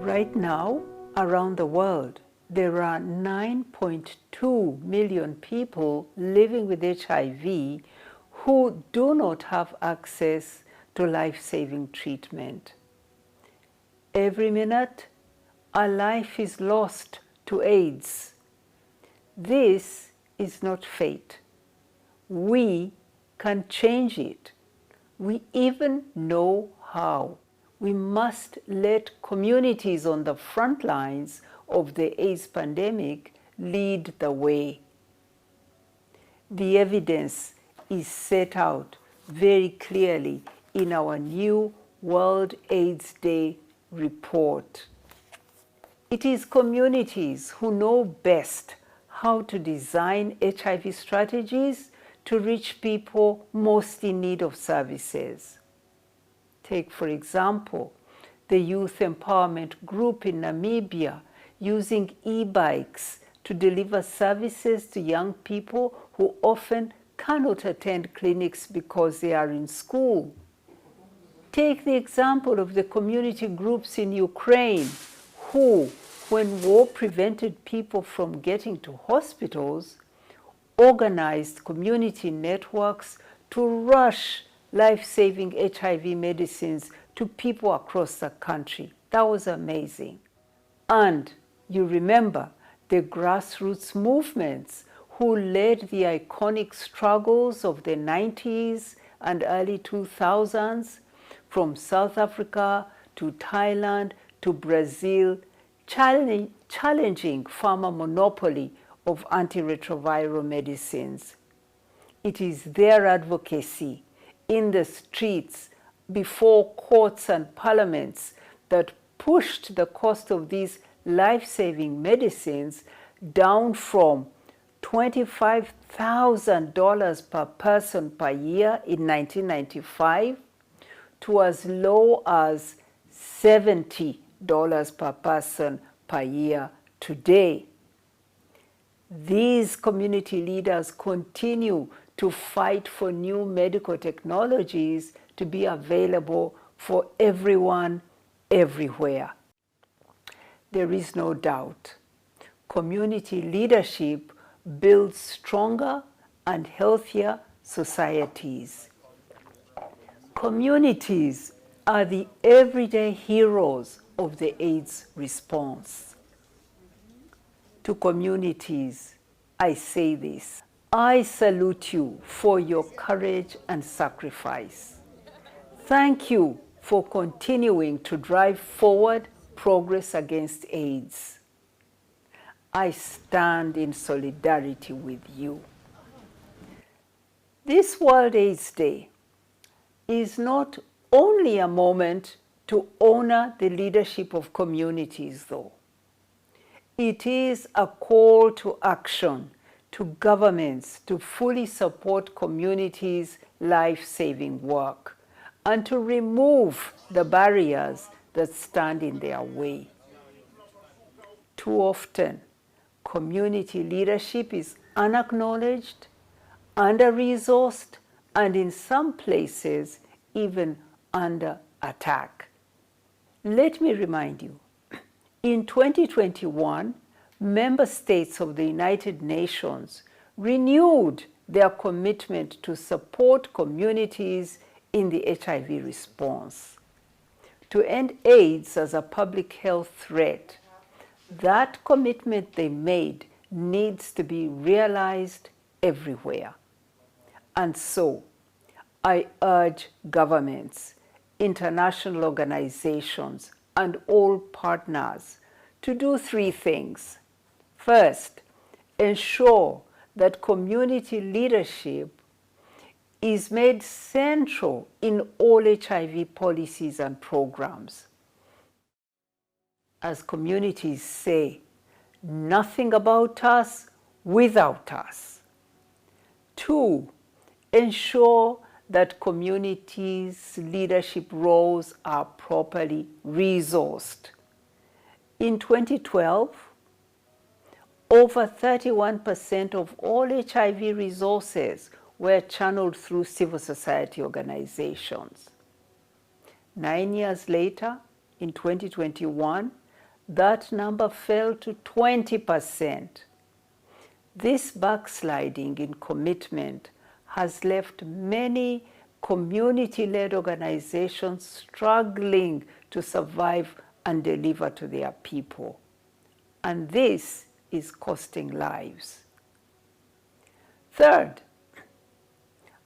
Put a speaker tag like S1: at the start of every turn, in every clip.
S1: Right now, around the world, there are 9.2 million people living with HIV who do not have access to life-saving treatment. Every minute, a life is lost to AIDS. This is not fate. We can change it. We even know how. We must let communities on the front lines of the AIDS pandemic lead the way. The evidence is set out very clearly in our new World AIDS Day report. It is communities who know best how to design HIV strategies to reach people most in need of services. Take, for example, the Youth Empowerment Group in Namibia using e-bikes to deliver services to young people who often cannot attend clinics because they are in school. Take the example of the community groups in Ukraine who, when war prevented people from getting to hospitals, organized community networks to rush life-saving HIV medicines to people across the country. That was amazing. And you remember the grassroots movements who led the iconic struggles of the 90s and early 2000s, from South Africa to Thailand to Brazil, challenging pharma monopoly of antiretroviral medicines. It is their advocacy in the streets, before courts and parliaments, that pushed the cost of these life-saving medicines down from $25,000 per person per year in 1995 to as low as $70 per person per year today. These community leaders continue to fight for new medical technologies to be available for everyone, everywhere. There is no doubt, community leadership builds stronger and healthier societies. Communities are the everyday heroes of the AIDS response. To communities, I say this: I salute you for your courage and sacrifice. Thank you for continuing to drive forward progress against AIDS. I stand in solidarity with you. This World AIDS Day is not only a moment to honor the leadership of communities, though. It is a call to action to governments to fully support communities' life-saving work and to remove the barriers that stand in their way. Too often, community leadership is unacknowledged, under-resourced, and in some places, even under attack. Let me remind you, in 2021, member states of the United Nations renewed their commitment to support communities in the HIV response. To end AIDS as a public health threat, that commitment they made needs to be realized everywhere. And so, I urge governments, international organizations, and all partners to do three things. First, ensure that community leadership is made central in all HIV policies and programs. As communities say, nothing about us without us. Two, ensure that communities' leadership roles are properly resourced. In 2012, over 31% of all HIV resources were channeled through civil society organizations. 9 years later, in 2021, that number fell to 20%. This backsliding in commitment has left many community-led organizations struggling to survive and deliver to their people. And this is costing lives. Third,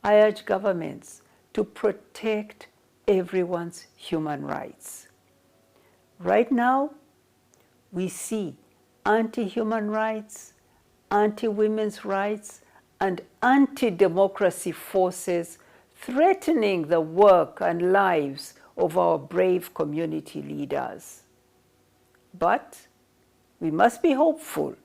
S1: I urge governments to protect everyone's human rights. Right now, we see anti-human rights, anti-women's rights, and anti-democracy forces threatening the work and lives of our brave community leaders. But we must be hopeful,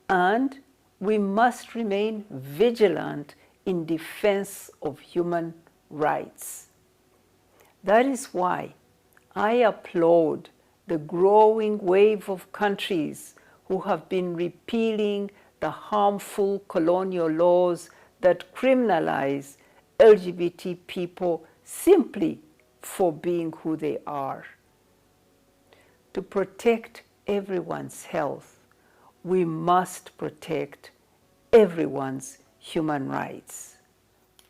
S1: and we must remain vigilant in defense of human rights. That is why I applaud the growing wave of countries who have been repealing the harmful colonial laws that criminalize LGBT people simply for being who they are. To protect everyone's health, we must protect everyone's human rights.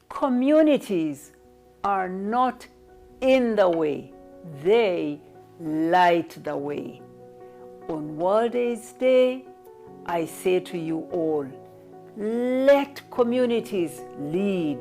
S1: Communities are not in the way, they light the way. On World AIDS Day, I say to you all, let communities lead.